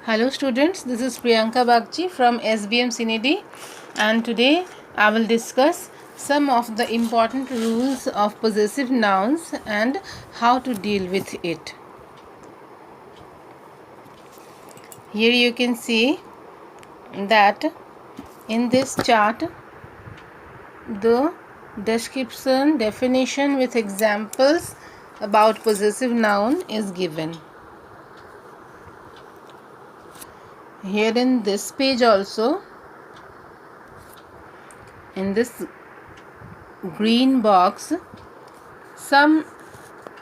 Hello students, this is Priyanka Bagchi from SBM Sinidi, and today I will discuss some of the important rules of possessive nouns and how to deal with it. Here you can see that in this chart the description, definition with examples about possessive noun is given. Here in this page also, in this green box, some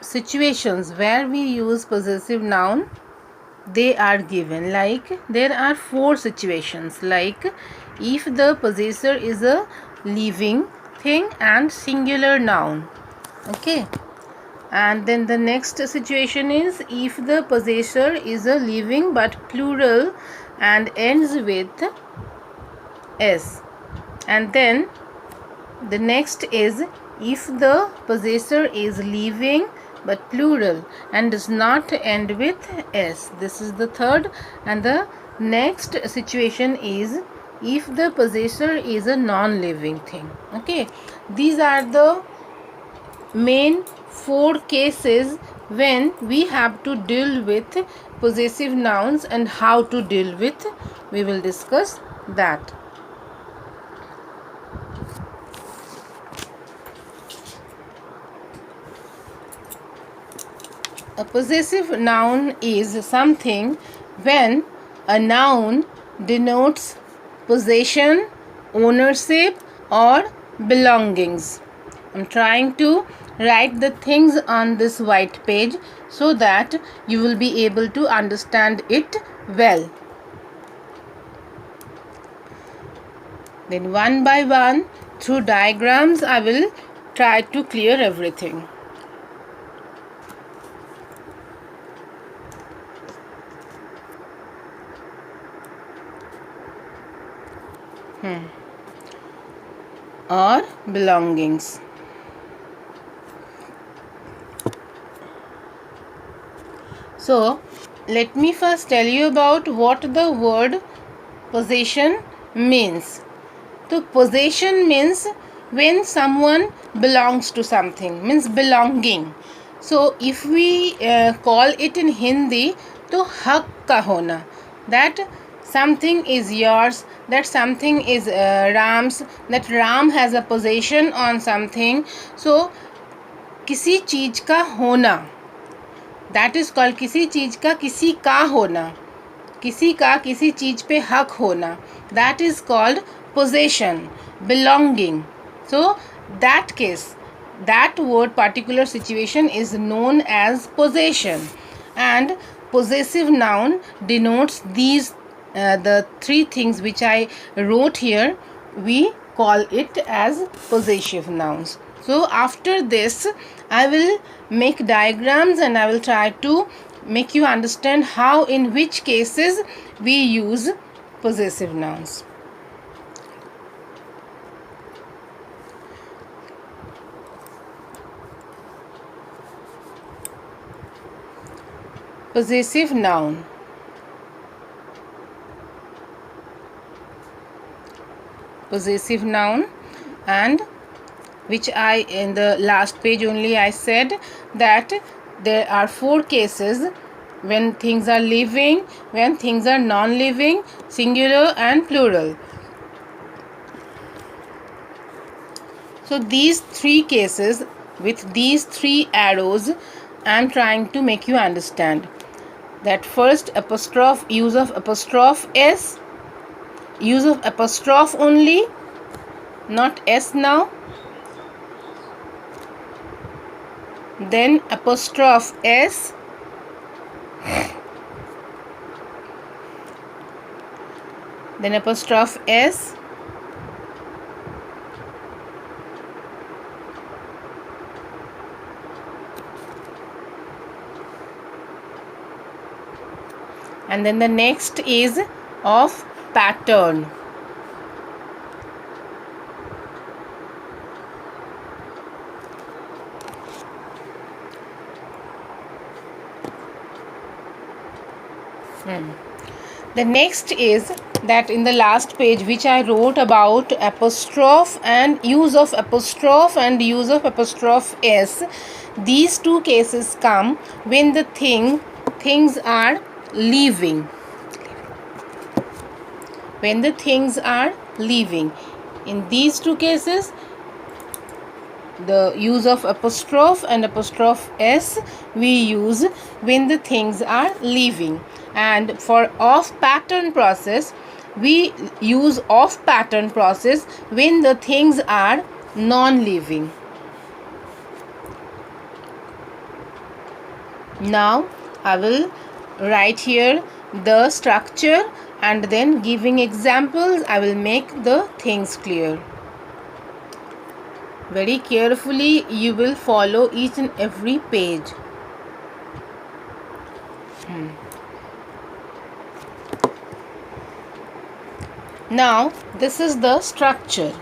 situations where we use possessive noun they are given. Like there are 4 situations, like if the possessor is a living thing and singular noun, okay, and then the next situation is if the possessor is a living but plural and ends with s, and then the next is if the possessor is living but plural and does not end with s. This is the third, and the next situation is if the possessor is a non-living thing. Okay, these are the main 4 cases when we have to deal with possessive nouns, and how to deal with, we will discuss that. A possessive noun is something when a noun denotes possession, ownership, or belongings. I'm trying to write the things on this white page so that you will be able to understand it well. Then one by one, through diagrams, I will try to clear everything. Or belongings. So, let me first tell you about what the word possession means. So, possession means when someone belongs to something, means belonging. So, if we call it in Hindi, तो हक का होना, that something is yours, that something is Ram's, that Ram has a possession on something. So, किसी चीज का होना, that is called, किसी चीज का किसी का होना, किसी का किसी चीज पे हक होना, that is called possession, belonging. So that case, that word, particular situation is known as possession, and possessive noun denotes these the 3 things which I wrote here. We call it as possessive nouns. So after this I will make diagrams and I will try to make you understand how, in which cases we use possessive nouns. Possessive noun. Possessive noun, and which I, in the last page only I said that there are 4 cases when things are living, when things are non-living, singular and plural. So these 3 cases with these 3 arrows I am trying to make you understand. That first, apostrophe, use of apostrophe s, use of apostrophe only, not s now. Then apostrophe s, then apostrophe s, and then the next is of pattern. The next is that in the last page which I wrote about apostrophe and use of apostrophe and use of apostrophe s, these two cases come when the things are leaving. When the things are leaving. In these two cases, the use of apostrophe and apostrophe s we use when the things are leaving. And for off pattern process, we use off pattern process when the things are non-living. Now I will write here the structure, and then giving examples I will make the things clear. Very carefully you will follow each and every page. Now this is the structure.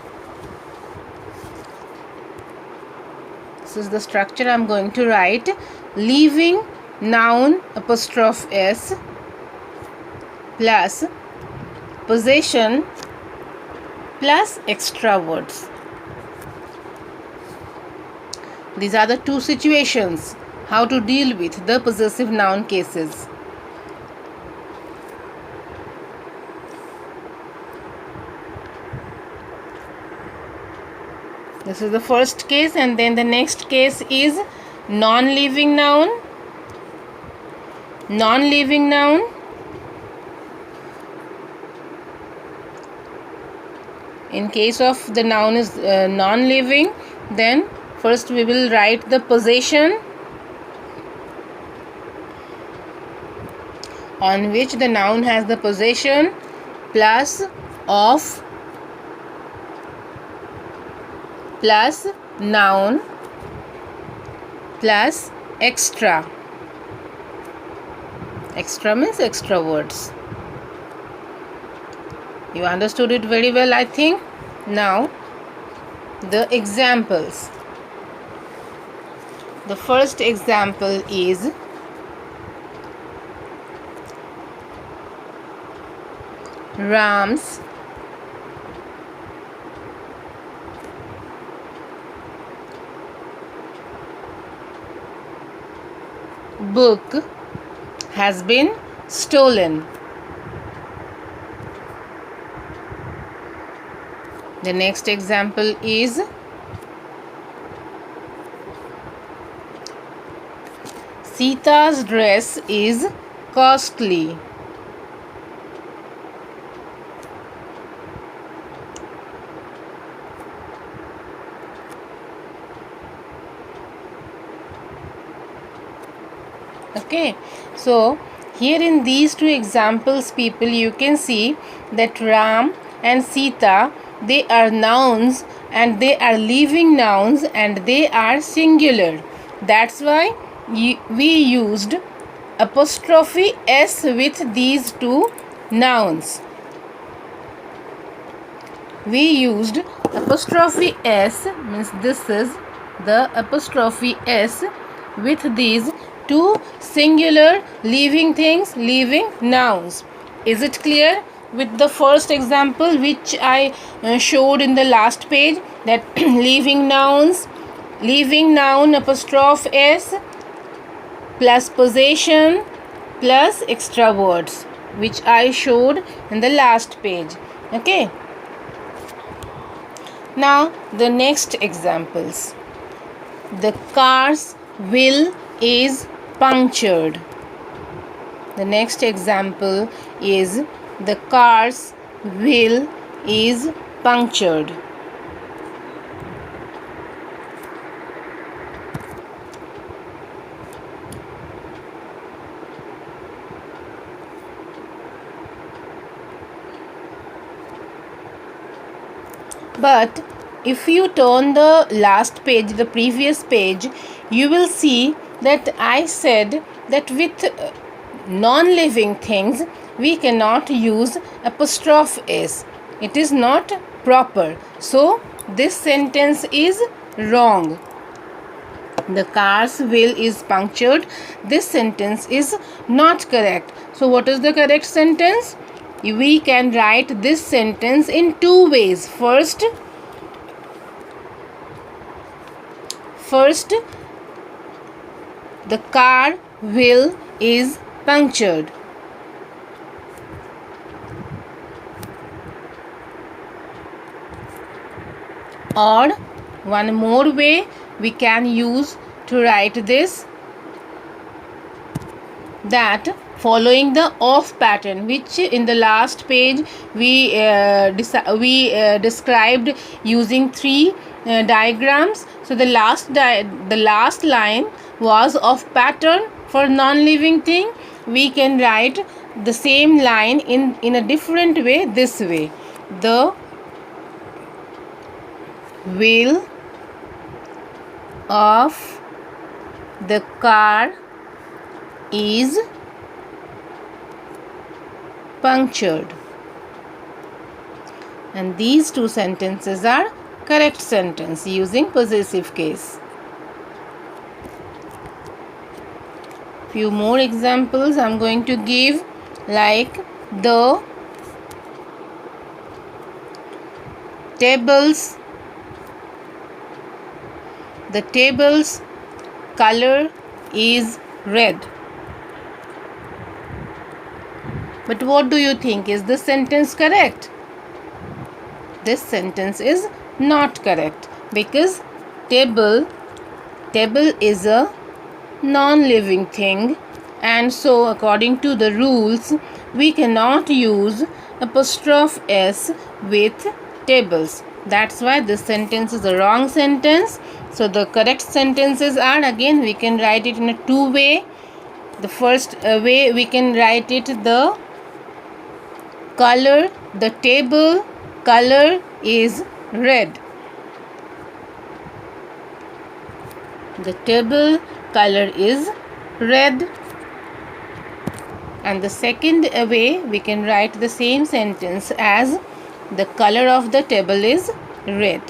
This is the structure I am going to write. Leaving noun apostrophe s plus possession plus extra words. These are the two situations how to deal with the possessive noun cases. This is the first case, and then the next case is non-living noun. Non-living noun. In case of the noun is non-living, then first we will write the possession on which the noun has the possession plus of plus noun plus extra. Extra means extra words. You understood it very well, I think. Now the examples. The first example is Ram's book has been stolen. The next example is Sita's dress is costly. Okay, so here in these two examples, people, you can see that Ram and Sita, they are nouns and they are living nouns and they are singular. That's why we used apostrophe s with these two nouns. We used apostrophe s, means this is the apostrophe s with these two singular living things, living nouns. Is it clear? With the first example which I showed in the last page, that living nouns, living noun apostrophe s plus possession plus extra words, which I showed in the last page. Okay. Now the next examples. The car's wheel is punctured. The next example is the car's wheel is punctured. But if you turn the last page, the previous page, you will see that I said that with non-living things we cannot use apostrophe s. It is not proper. So this sentence is wrong. The car's wheel is punctured. This sentence is not correct. So what is the correct sentence? we can write this sentence in two ways. First, the car wheel is punctured. Or one more way we can use to write this, that following the off pattern, which in the last page we described using three diagrams. So the last line was of pattern for non-living thing. We can write the same line in a different way, this way: the wheel of the car is punctured. And these two sentences are correct sentence using possessive case. Few more examples I'm going to give, like the table's color is red. But what do you think? Is this sentence correct? This sentence is not correct, because table is a non-living thing, and so according to the rules we cannot use apostrophe s with tables. That's why this sentence is a wrong sentence. So the correct sentences are, again we can write it in a two way. The first way we can write it: the table color is red. The table color is red. And the second way we can write the same sentence as: the color of the table is red.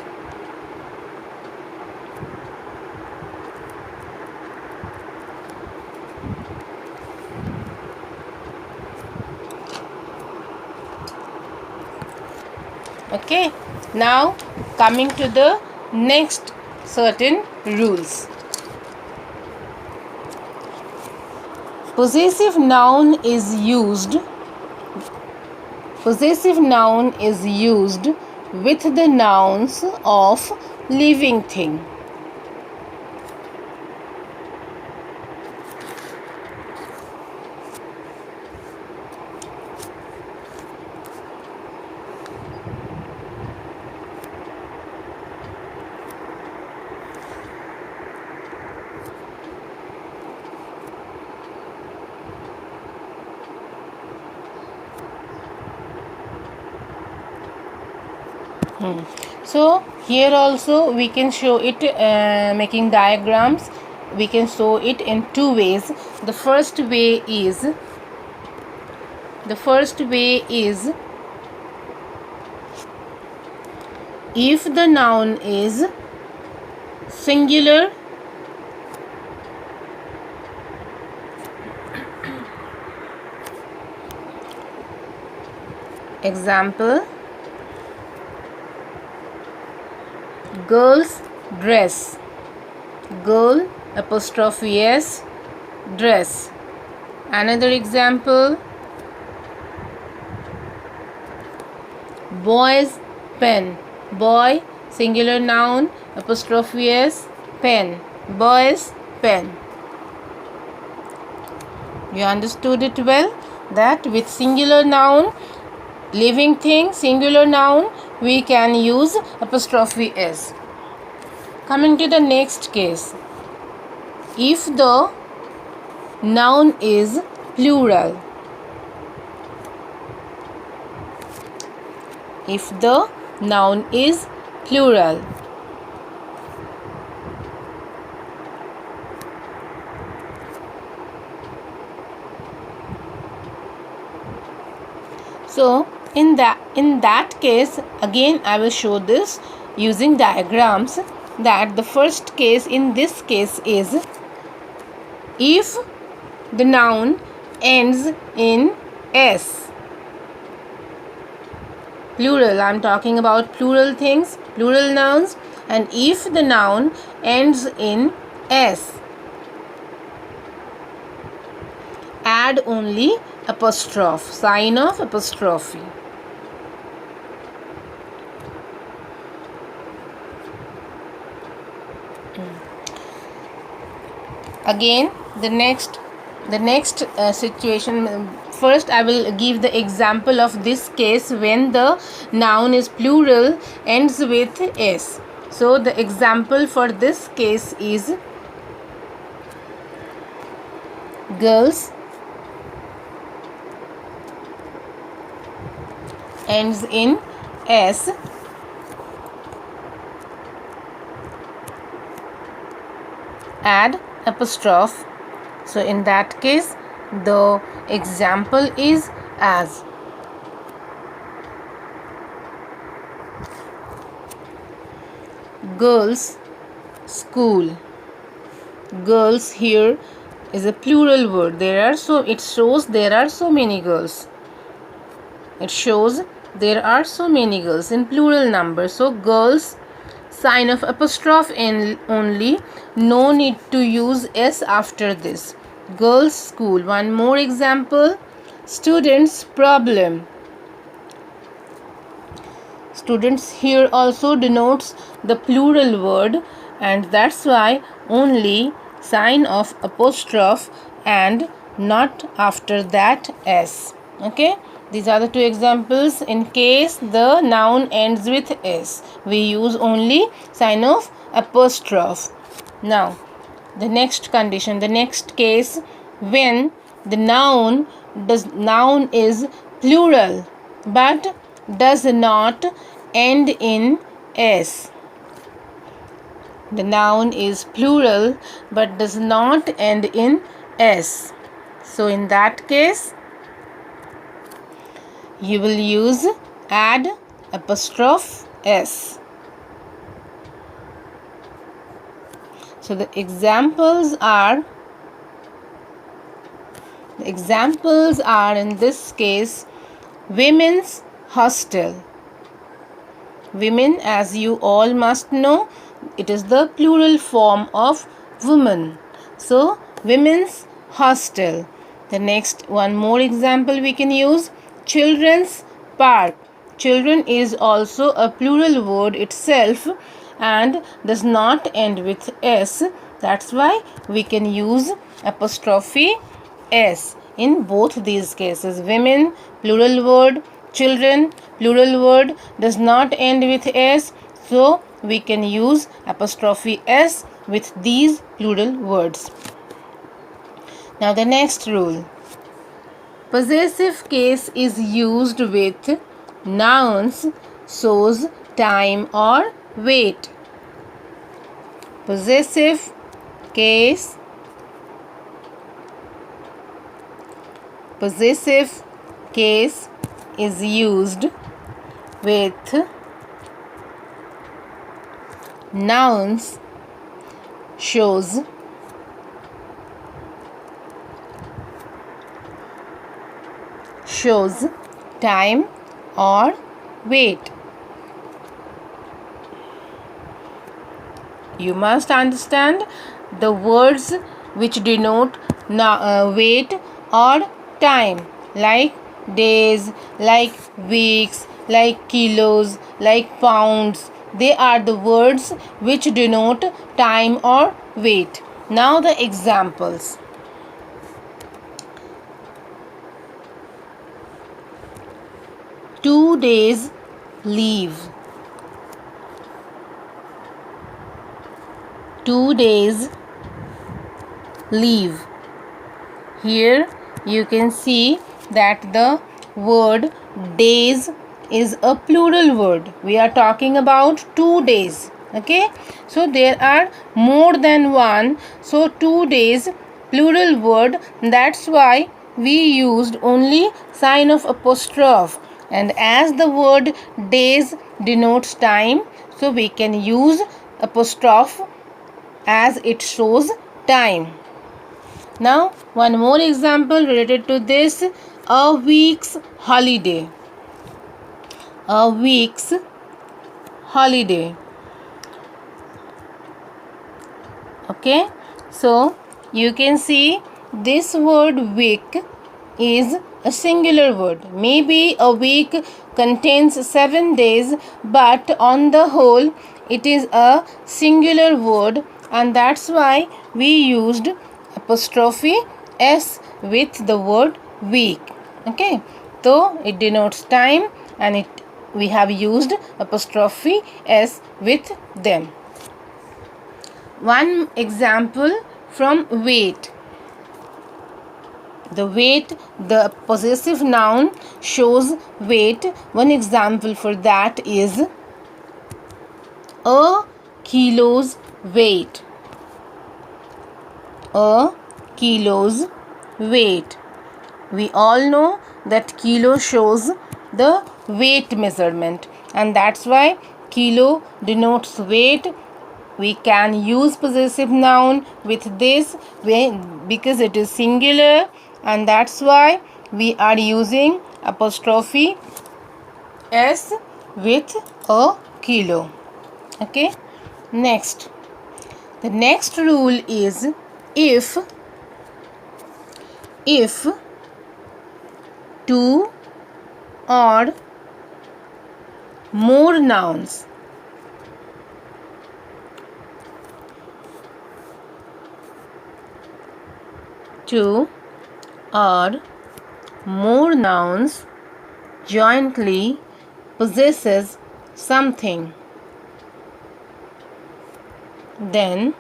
Okay, now coming to the next certain rules. Possessive noun is used with the nouns of living thing. So here also we can show it making diagrams. We can show it in two ways. The first way is if the noun is singular, example, girl's dress. Girl apostrophe s, dress. Another example, boy's pen. Boy singular noun apostrophe s, pen. Boy's pen. You understood it well, that with singular noun, living thing, singular noun, we can use apostrophe s. Coming to the next case, if the noun is plural. If the noun is plural. So in that case, again I will show this using diagrams, that the first case in this case is if the noun ends in s. plural. I'm talking about plural things, plural nouns. And if the noun ends in s, add only apostrophe, sign of apostrophe. Again, the next situation. First, I will give the example of this case when the noun is plural, ends with s. So the example for this case is girls, ends in s, add apostrophe. So in that case, the example is as girls school. Girls here is a plural word. It shows there are so many girls. It shows there are so many girls in plural number. So girls, sign of apostrophe in only, no need to use s after this. Girls school. One more example, students problem. Students here also denotes the plural word, and that's why only sign of apostrophe and not after that s. Okay, these are the two examples. In case the noun ends with s, we use only sign of apostrophe. Now the next condition, the next case, when the noun is plural but does not end in s. The noun is plural but does not end in s. So in that case, you will use add apostrophe s. So the examples are in this case, women's hostel. Women, as you all must know, it is the plural form of woman. So women's hostel. The next one more example we can use, children's park. Children is also a plural word itself and does not end with s. That's why we can use apostrophe s in both these cases. Women, plural word. Children, plural word, does not end with s. So we can use apostrophe s with these plural words. Now the next rule. Possessive case is used with nouns shows time or wait. Possessive case is used with nouns shows time or wait. You must understand the words which denote wait or time, like days, like weeks, like kilos, like pounds. They are the words which denote time or wait. Now the examples. "2 days leave." 2 days leave. Here you can see that the word days is a plural word. We are talking about 2 days. Okay, so there are more than one. So 2 days, plural word. That's why we used only sign of apostrophe. And as the word days denotes time, so we can use apostrophe as it shows time. Now one more example related to this, a week's holiday. a week's holiday. Okay, so you can see this word week is a singular word. Maybe a week contains 7 days, but on the whole it is a singular word, and that's why we used apostrophe s with the word week. Okay, so it denotes time, and we have used apostrophe s with them. One example from weight. The weight, the possessive noun shows weight. One example for that is a kilo's weight. A kilo's weight. We all know that kilo shows the weight measurement, and that's why kilo denotes weight. We can use possessive noun with this way because it is singular, and that's why we are using apostrophe s with a kilo. Okay, next, the next rule is if two or more nouns two or more nouns jointly possesses something, then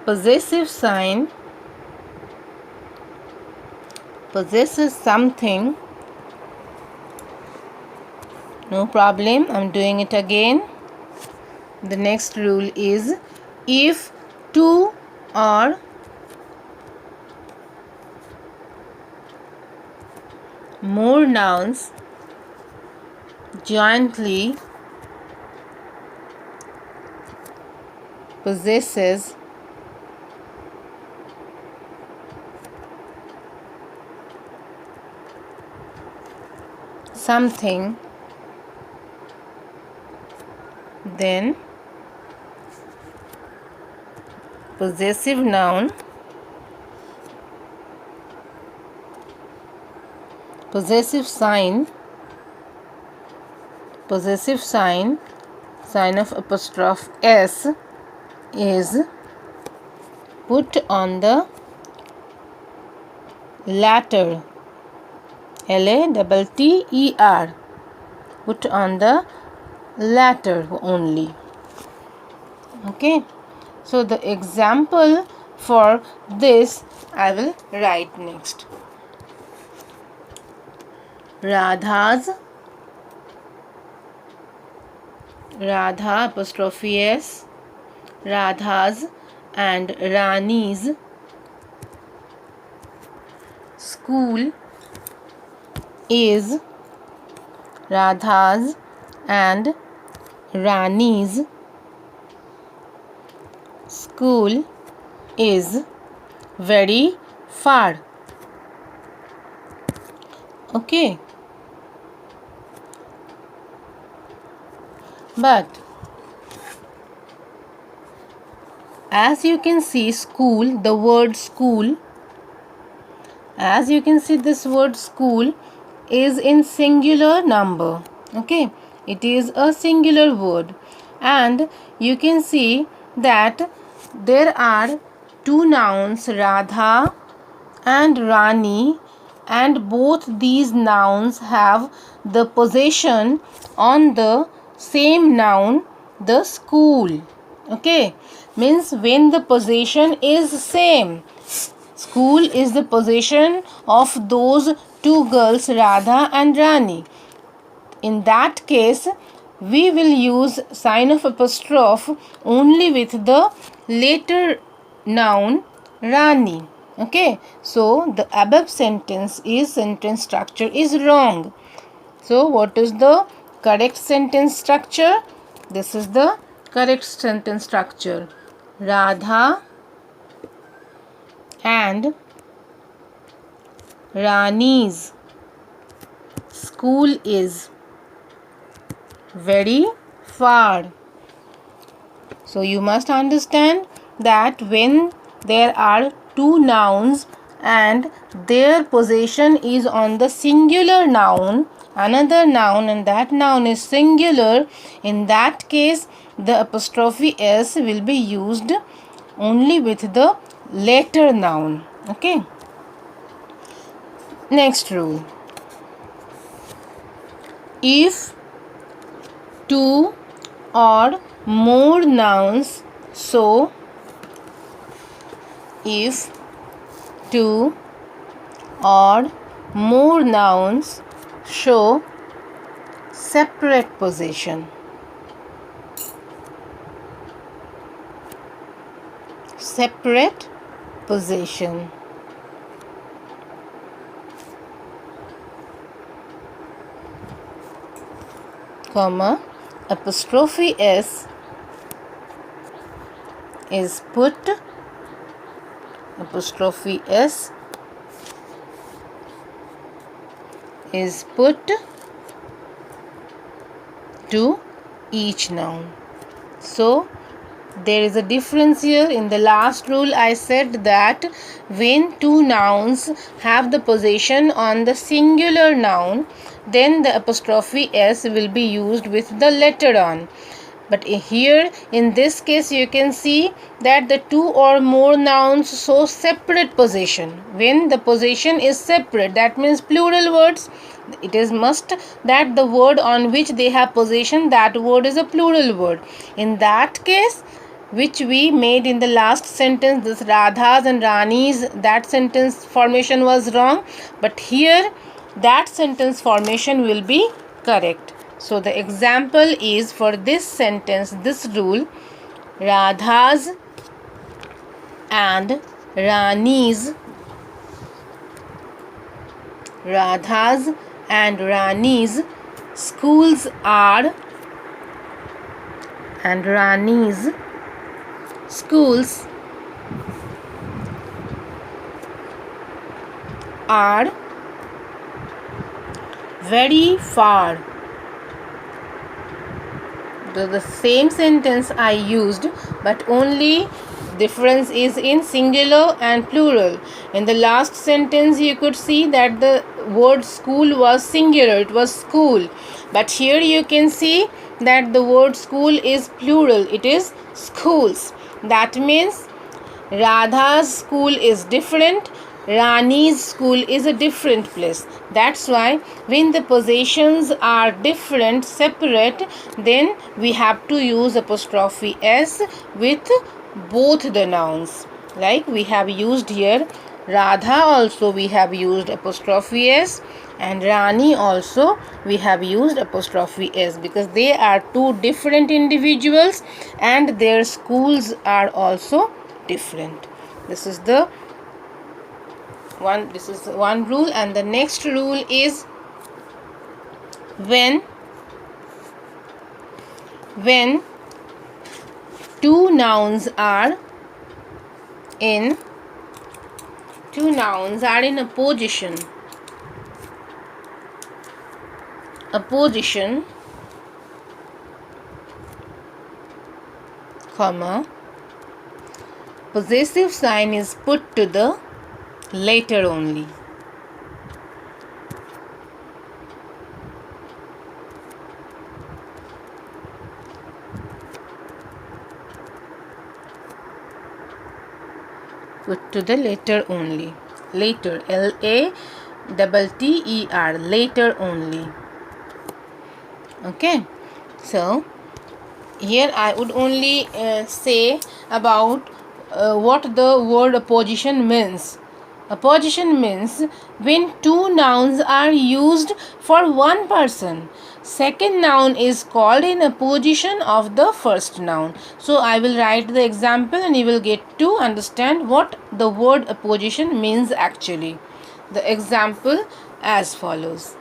possessive sign possesses something. No problem, I'm doing it again. The next rule is if two or more nouns jointly possesses something, then possessive noun possessive sign sign of apostrophe s is put on the latter, latter, put on the latter only. Okay, so the example for this I will write next. Radha apostrophe s, Radha's and Rani's school is, Radha's and Rani's school is very far. Okay, but as you can see, school, the word school, as you can see, this word school is in singular number. Okay, it is a singular word, and you can see that there are two nouns, Radha and Rani, and both these nouns have the possession on the same noun, the school. Okay, means when the possession is same, school is the possession of those two girls, Radha and Rani. In that case, we will use sign of apostrophe only with the later noun Rani. Okay, so the above sentence structure is wrong. So what is the correct sentence structure? This is the correct sentence structure. Radha and Rani's school is very far. So you must understand that when there are two nouns and their possession is on the singular noun, another noun, and that noun is singular, in that case the apostrophe s will be used only with the later noun. Okay. Next rule. If two or more nouns, so if two or more nouns show separate possession. Separate possession. Comma, apostrophe s is put, apostrophe s is put to each noun. So there is a difference here. In the last rule I said that when two nouns have the possession on the singular noun, then the apostrophe s will be used with the letter on. But here in this case you can see that the two or more nouns show separate possession. When the possession is separate, that means plural words, it is must that the word on which they have possession, that word is a plural word. In that case, which we made in the last sentence, this Radhas and Ranis, that sentence formation was wrong, but here that sentence formation will be correct. So the example is for this sentence, this rule, Radhas and Ranis, Radhas and Ranis schools are, and Ranis schools are very far. The same sentence I used, but only difference is in singular and plural. In the last sentence you could see that the word school was singular, it was school, but here you can see that the word school is plural, it is schools. That means Radha's school is different, Rani's school is a different place. That's why when the possessions are different, separate, then we have to use apostrophe s with both the nouns. Like we have used here Radha, also we have used apostrophe s, and Rani also we have used apostrophe s, because they are two different individuals and their schools are also different. This is one rule. And the next rule is when two nouns are in a position, comma, possessive sign is put to the later only. Put to the later only. Later, Latter, later only. Okay, so here I would only say about what the word apposition means. Apposition means when two nouns are used for one person. Second noun is called in apposition of the first noun. So I will write the example and you will get to understand what the word apposition means actually. The example as follows.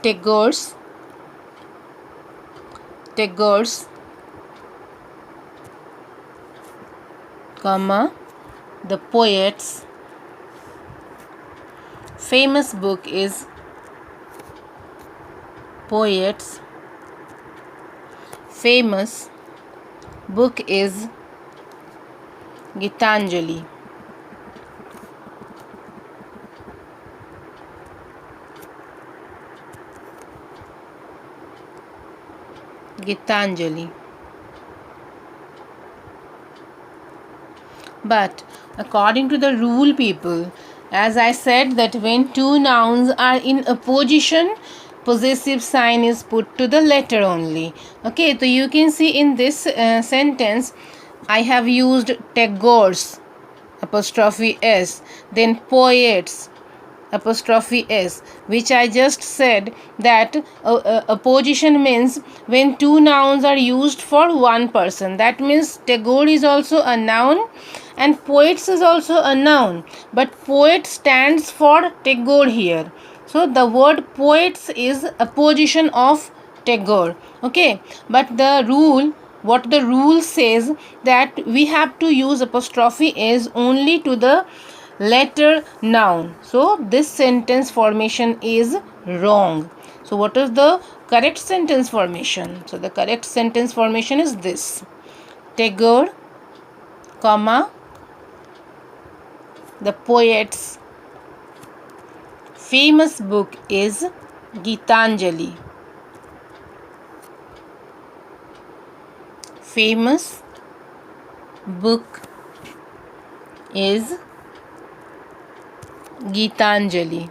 Tagore's, comma, the poet's famous book is poets. Famous book is Gitanjali. Gitanjali. But according to the rule, people, as I said, that when two nouns are in opposition, possessive sign is put to the letter only. Okay, so you can see in this sentence, I have used Tagore's apostrophe s, then poets apostrophe s, which I just said that opposition means when two nouns are used for one person. That means Tagore is also a noun and poets is also a noun, but poet stands for Tagore here. So the word poets is opposition of Tagore. Okay, but the rule, what the rule says, that we have to use apostrophe s only to the letter noun. So this sentence formation is wrong. So what is the correct sentence formation? So the correct sentence formation is this: Tagore, comma, the poet's famous book is Gitanjali. Famous book is Gitanjali.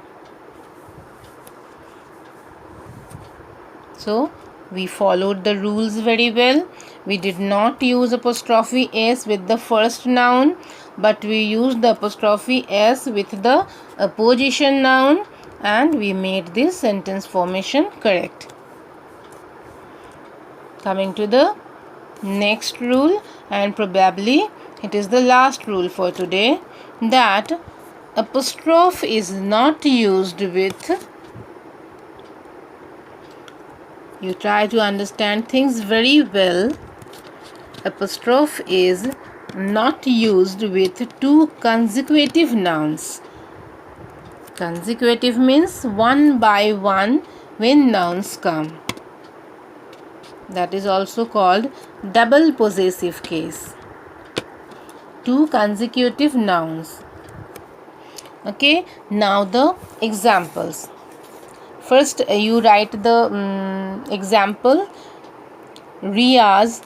So we followed the rules very well. We did not use apostrophe s with the first noun, but we used the apostrophe s with the opposition noun, and we made this sentence formation correct. Coming to the next rule, and probably it is the last rule for today, that apostrophe is not used with, you try to understand things very well, apostrophe is not used with two consecutive nouns. Consecutive means one by one when nouns come. That is also called double possessive case. Two consecutive nouns. Okay, now the examples. First you write the example: Riyaz,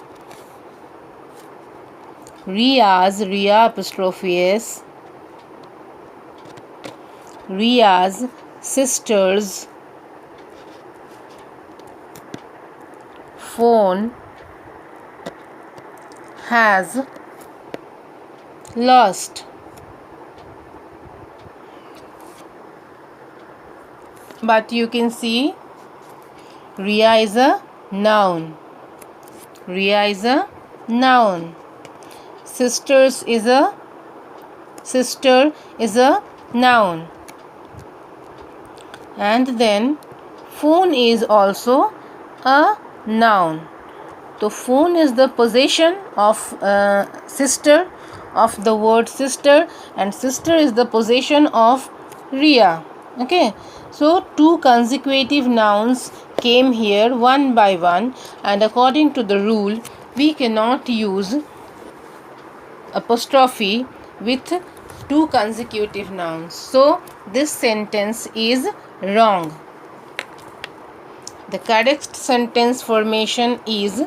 Riya apostrophe s, Riya's sister's phone has lost. But you can see Riya is a noun. Riya is a noun. Sister is a noun. And then phone is also a noun. So phone is the possession of sister, of the word sister, and sister is the possession of Riya. Okay, so two consecutive nouns came here one by one, and according to the rule, we cannot use apostrophe with two consecutive nouns. So this sentence is wrong. The correct sentence formation is: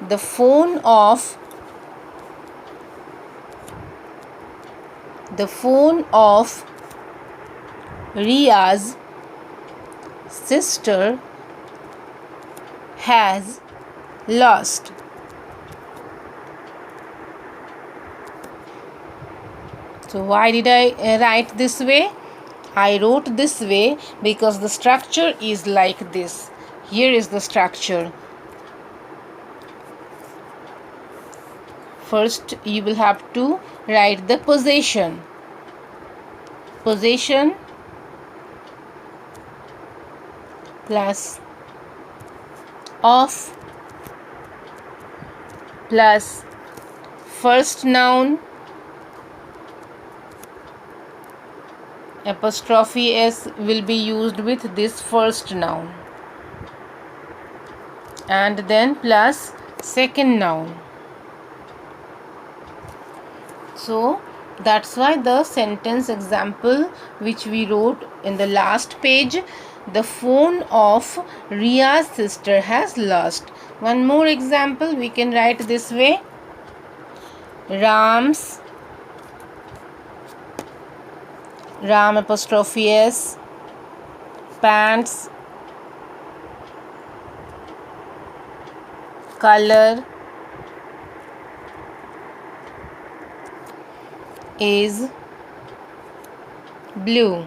the phone of Riya's sister has lost. So why did I write this way? I wrote this way because the structure is like this. Here is the structure. First you will have to write the possession. Possession plus of plus first noun Apostrophe S will be used with this first noun, and then plus second noun. So that's why the sentence example which we wrote in the last page, the phone of Ria's sister has lost. One more example we can write this way: Ram apostrophe S pants color is blue.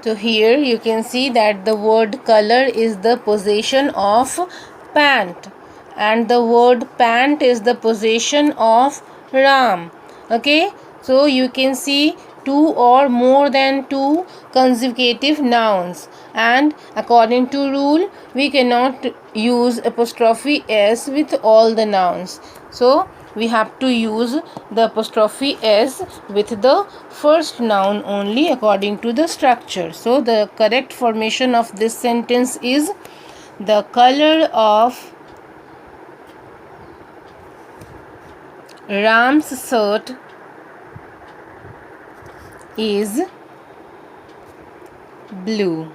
So here you can see that the word color is the possession of pant, and the word pant is the possession of Ram. Okay, so you can see two or more than two consecutive nouns, and according to rule we cannot use apostrophe S with all the nouns. So we have to use the apostrophe S with the first noun only according to the structure. So the correct formation of this sentence is: the color of Ram's shirt is blue.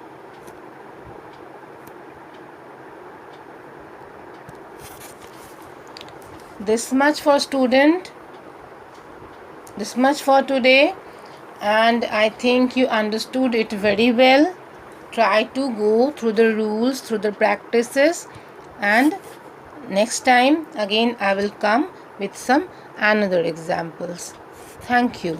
This much for student, this much for today, and I think you understood it very well. Try to go through the rules, through the practices, and next time again I will come with some another examples. Thank you.